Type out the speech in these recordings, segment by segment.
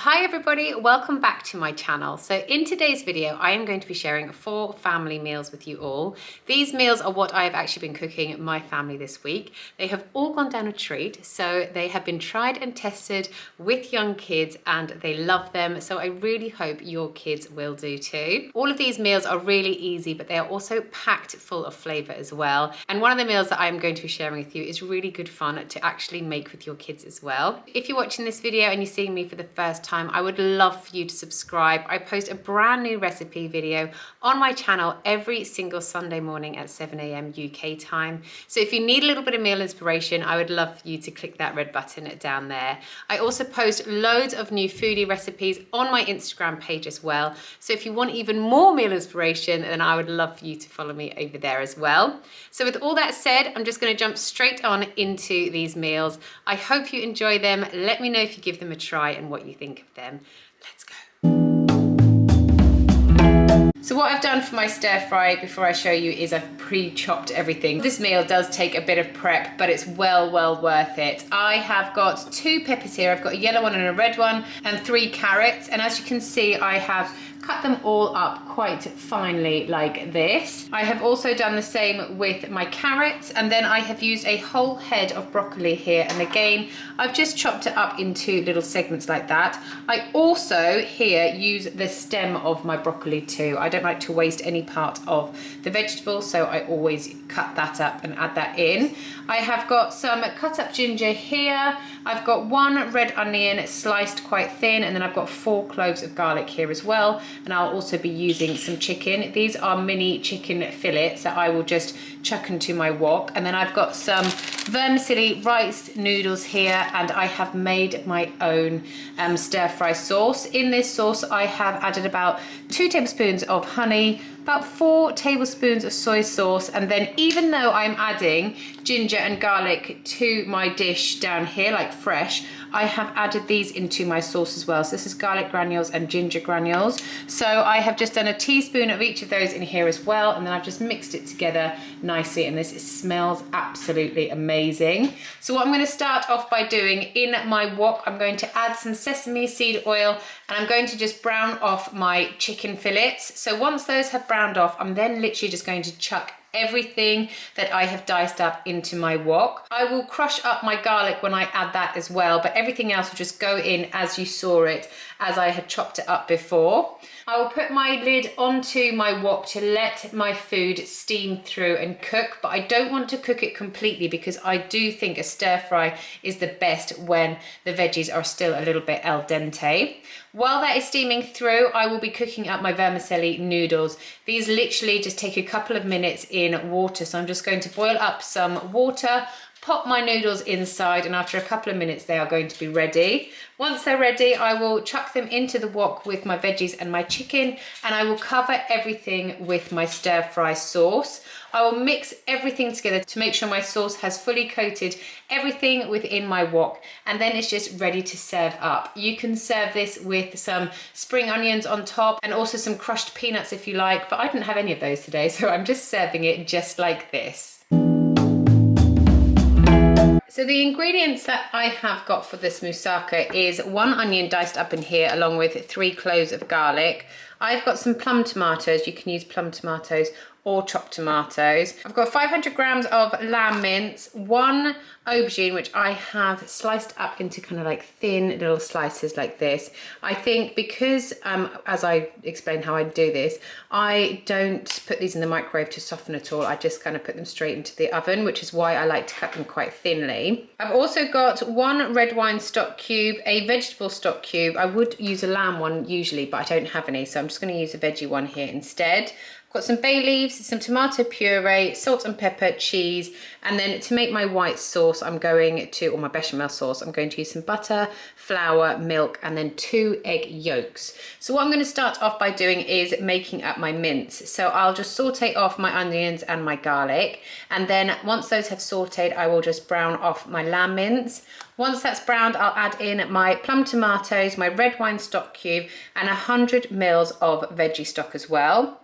Hi everybody, welcome back to my channel. So in today's video, I am going to be sharing 4 family meals with you all. These meals are what I have actually been cooking my family this week. They have all gone down a treat, so they have been tried and tested with young kids and they love them. So I really hope your kids will do too. All of these meals are really easy, but they are also packed full of flavor as well. And one of the meals that I'm going to be sharing with you is really good fun to actually make with your kids as well. If you're watching this video and you're seeing me for the first time, I would love for you to subscribe. I post a brand new recipe video on my channel every single Sunday morning at 7 AM UK time. So if you need a little bit of meal inspiration, I would love for you to click that red button down there. I also post loads of new foodie recipes on my Instagram page as well. So if you want even more meal inspiration, then I would love for you to follow me over there as well. So with all that said, I'm just going to jump straight on into these meals. I hope you enjoy them. Let me know if you give them a try and what you think of them. Let's go. So what I've done for my stir fry before I show you is I've pre-chopped everything. This meal does take a bit of prep, but it's well worth it. I have got 2 peppers here. I've got a yellow one and a red one and 3 carrots. And as you can see, I have cut them all up quite finely like this. I have also done the same with my carrots, and then I have used a whole head of broccoli here, and again I've just chopped it up into little segments like that. I also here use the stem of my broccoli too. I don't like to waste any part of the vegetable, so I always cut that up and add that in. I have got some cut up ginger here. I've got 1 red onion sliced quite thin, and then I've got 4 cloves of garlic here as well. And I'll also be using some chicken. These are mini chicken fillets that I will just chuck into my wok. And then I've got some vermicelli rice noodles here, and I have made my own stir fry sauce. In this sauce, I have added about 2 tablespoons of honey, about 4 tablespoons of soy sauce, and then even though I'm adding ginger and garlic to my dish down here, like fresh, I have added these into my sauce as well. So this is garlic granules and ginger granules. So I have just done a teaspoon of each of those in here as well, and then I've just mixed it together nicely, and this smells absolutely amazing. So what I'm going to start off by doing in my wok, I'm going to add some sesame seed oil, and I'm going to just brown off my chicken fillets. So once those have browned off, I'm then literally just going to chuck everything that I have diced up into my wok. I will crush up my garlic when I add that as well, but everything else will just go in as you saw it, as I had chopped it up before. I will put my lid onto my wok to let my food steam through and cook, but I don't want to cook it completely because I do think a stir fry is the best when the veggies are still a little bit al dente. While that is steaming through, I will be cooking up my vermicelli noodles. These literally just take a couple of minutes in water, so I'm just going to boil up some water, pop my noodles inside, and after a couple of minutes they are going to be ready. Once they're ready, I will chuck them into the wok with my veggies and my chicken, and I will cover everything with my stir fry sauce. I will mix everything together to make sure my sauce has fully coated everything within my wok, and then it's just ready to serve up. You can serve this with some spring onions on top and also some crushed peanuts if you like, but I didn't have any of those today, so I'm just serving it just like this. So the ingredients that I have got for this moussaka is 1 onion diced up in here along with 3 cloves of garlic. I've got some plum tomatoes. You can use plum tomatoes or chopped tomatoes. I've got 500 grams of lamb mince, 1 aubergine, which I have sliced up into kind of like thin little slices like this. I think because, as I explain how I do this, I don't put these in the microwave to soften at all. I just kind of put them straight into the oven, which is why I like to cut them quite thinly. I've also got 1 red wine stock cube, a vegetable stock cube. I would use a lamb one usually, but I don't have any, so I'm just going to use a veggie one here instead. Got some bay leaves, some tomato puree, salt and pepper, cheese, and then to make my white sauce, I'm going to, or my bechamel sauce, I'm going to use some butter, flour, milk, and then 2 egg yolks. So what I'm going to start off by doing is making up my mince. So I'll just saute off my onions and my garlic, and then once those have sauteed, I will just brown off my lamb mince. Once that's browned, I'll add in my plum tomatoes, my red wine stock cube, and 100 mils of veggie stock as well.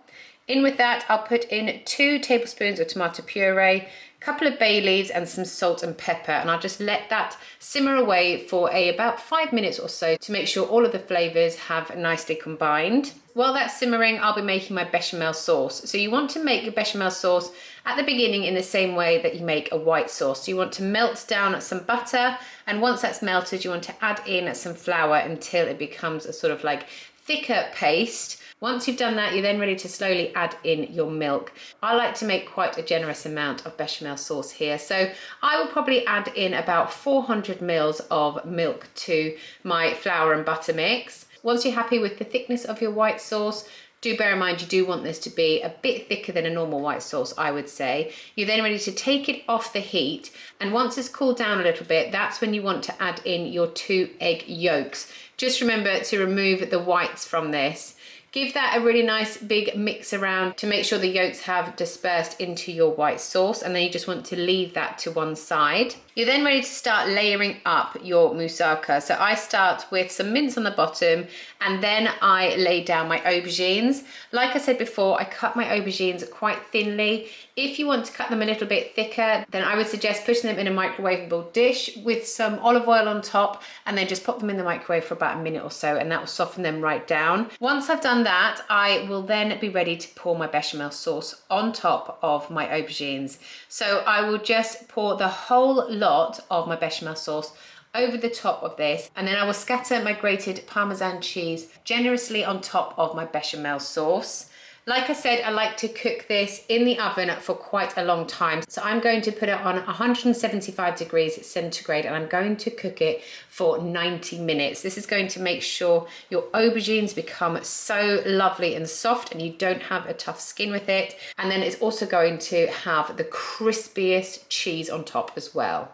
In with that, I'll put in 2 tablespoons of tomato puree, a couple of bay leaves and some salt and pepper, and I'll just let that simmer away for about 5 minutes or so to make sure all of the flavors have nicely combined. While that's simmering, I'll be making my bechamel sauce. So you want to make a bechamel sauce at the beginning in the same way that you make a white sauce. So you want to melt down some butter, and once that's melted, you want to add in some flour until it becomes a sort of like thicker paste. Once you've done that, you're then ready to slowly add in your milk. I like to make quite a generous amount of bechamel sauce here, so I will probably add in about 400 mils of milk to my flour and butter mix. Once you're happy with the thickness of your white sauce, do bear in mind you do want this to be a bit thicker than a normal white sauce, I would say. You're then ready to take it off the heat, and once it's cooled down a little bit, that's when you want to add in your 2 egg yolks. Just remember to remove the whites from this. Give that a really nice big mix around to make sure the yolks have dispersed into your white sauce, and then you just want to leave that to one side. You're then ready to start layering up your moussaka. So I start with some mince on the bottom, and then I lay down my aubergines. Like I said before, I cut my aubergines quite thinly. If you want to cut them a little bit thicker, then I would suggest putting them in a microwavable dish with some olive oil on top, and then just pop them in the microwave for about a minute or so, and that will soften them right down. Once I've done that, I will then be ready to pour my bechamel sauce on top of my aubergines. So I will just pour the whole lot of my bechamel sauce over the top of this, and then I will scatter my grated parmesan cheese generously on top of my bechamel sauce. Like I said, I like to cook this in the oven for quite a long time. So I'm going to put it on 175 degrees centigrade, and I'm going to cook it for 90 minutes. This is going to make sure your aubergines become so lovely and soft and you don't have a tough skin with it. And then it's also going to have the crispiest cheese on top as well.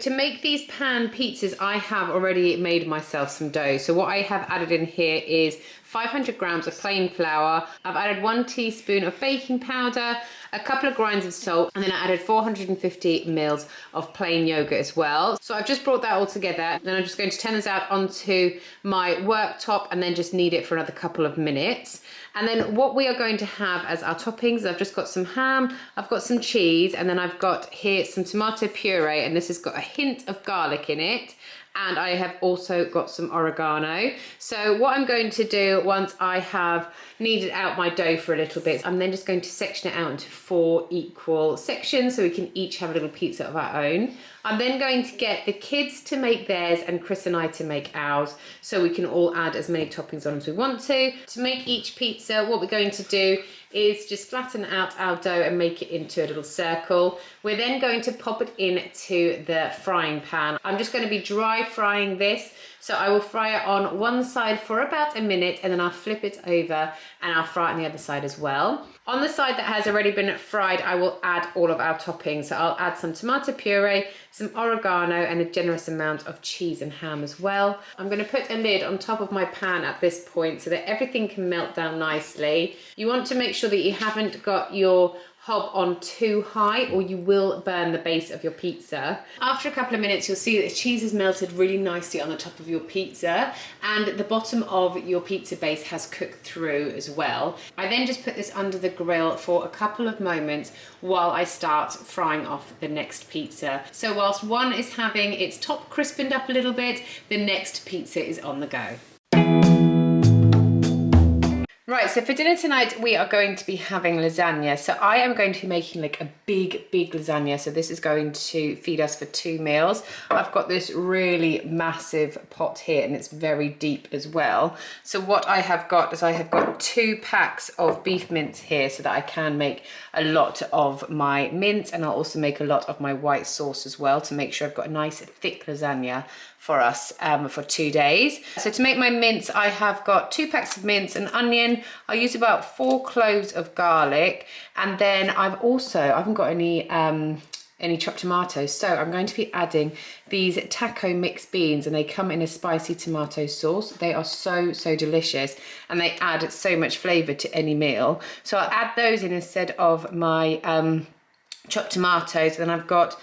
To make these pan pizzas, I have already made myself some dough. So what I have added in here is 500 grams of plain flour. I've added 1 teaspoon of baking powder, a couple of grinds of salt, and then I added 450 mils of plain yogurt as well. So I've just brought that all together. Then I'm just going to turn this out onto my worktop and then just knead it for another couple of minutes. And then what we are going to have as our toppings, I've just got some ham, I've got some cheese, and then I've got here some tomato puree, and this has got a hint of garlic in it. And I have also got some oregano. So what I'm going to do once I have kneaded out my dough for a little bit, I'm then just going to section it out into 4 equal sections so we can each have a little pizza of our own. I'm then going to get the kids to make theirs and Chris and I to make ours, so we can all add as many toppings on as we want to. To make each pizza, what we're going to do is just flatten out our dough and make it into a little circle. We're then going to pop it into the frying pan. I'm just going to be dry frying this, so I will fry it on one side for about a minute, and then I'll flip it over and I'll fry it on the other side as well. On the side that has already been fried, I will add all of our toppings. So I'll add some tomato puree, some oregano, and a generous amount of cheese and ham as well. I'm going to put a lid on top of my pan at this point so that everything can melt down nicely. You want to make sure that you haven't got your hob on too high, or you will burn the base of your pizza. After a couple of minutes, you'll see that the cheese has melted really nicely on the top of your pizza, and the bottom of your pizza base has cooked through as well. I then just put this under the grill for a couple of moments while I start frying off the next pizza. So whilst one is having its top crispened up a little bit, the next pizza is on the go. Right, so for dinner tonight, we are going to be having lasagna. So I am going to be making like a big lasagna. So this is going to feed us for 2 meals. I've got this really massive pot here, and it's very deep as well. So what I have got is I have got 2 packs of beef mince here so that I can make a lot of my mince, and I'll also make a lot of my white sauce as well to make sure I've got a nice thick lasagna for us for 2 days. So to make my mince, I have got 2 packs of mince, an onion. I'll use about 4 cloves of garlic, and then I haven't got any chopped tomatoes, so I'm going to be adding these taco mixed beans, and they come in a spicy tomato sauce. They are so delicious, and they add so much flavour to any meal. So I'll add those in instead of my chopped tomatoes. Then I've got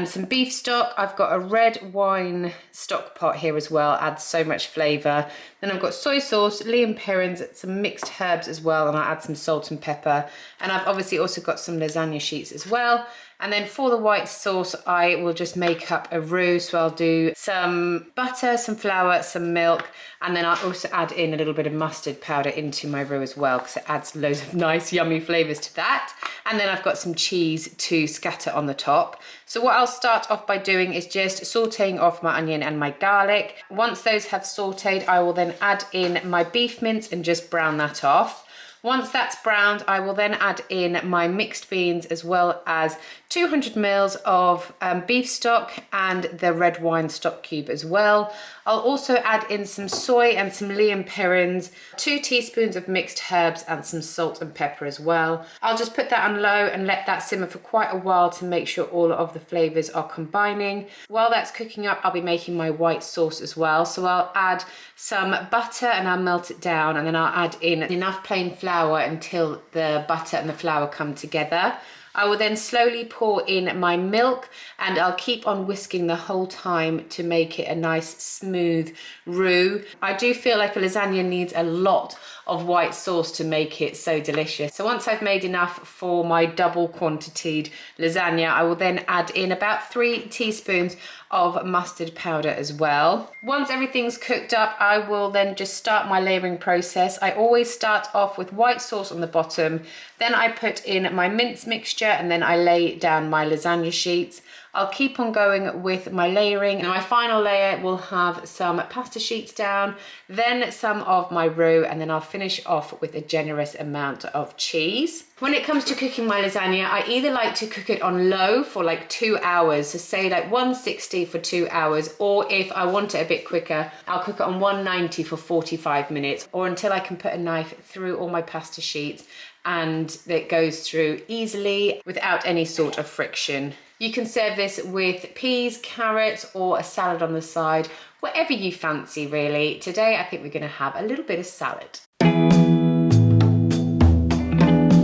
Some beef stock. I've got a red wine stock pot here as well, adds so much flavour. Then I've got soy sauce, Lea and perrins, some mixed herbs as well, and I'll add some salt and pepper. And I've obviously also got some lasagna sheets as well. And then for the white sauce, I will just make up a roux. So I'll do some butter, some flour, some milk, and then I'll also add in a little bit of mustard powder into my roux as well, because it adds loads of nice, yummy flavours to that. And then I've got some cheese to scatter on the top. So what I'll start off by doing is just sauteing off my onion and my garlic. Once those have sauteed, I will then add in my beef mince and just brown that off. Once that's browned, I will then add in my mixed beans as well as 200 mils of beef stock and the red wine stock cube as well. I'll also add in some soy and some Lea and perrins, 2 teaspoons of mixed herbs and some salt and pepper as well. I'll just put that on low and let that simmer for quite a while to make sure all of the flavours are combining. While that's cooking up, I'll be making my white sauce as well. So I'll add some butter and I'll melt it down, and then I'll add in enough plain flour until the butter and the flour come together. I will then slowly pour in my milk, and I'll keep on whisking the whole time to make it a nice smooth roux. I do feel like a lasagna needs a lot of white sauce to make it so delicious. So once I've made enough for my double quantitied lasagna, I will then add in about 3 teaspoons of mustard powder as well. Once everything's cooked up, I will then just start my layering process. I always start off with white sauce on the bottom, then I put in my mince mixture, and then I lay down my lasagna sheets. I'll keep on going with my layering, and my final layer will have some pasta sheets down, then some of my roux, and then I'll finish off with a generous amount of cheese. When it comes to cooking my lasagna, I either like to cook it on low for like 2 hours, so say like 160 for 2 hours, or if I want it a bit quicker, I'll cook it on 190 for 45 minutes, or until I can put a knife through all my pasta sheets and it goes through easily without any sort of friction. You can serve this with peas, carrots, or a salad on the side, whatever you fancy really. Today I think we're going to have a little bit of salad.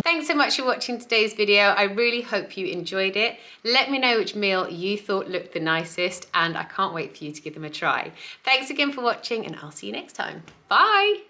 Thanks so much for watching today's video. I really hope you enjoyed it. Let me know which meal you thought looked the nicest, and I can't wait for you to give them a try. Thanks again for watching, and I'll see you next time. Bye!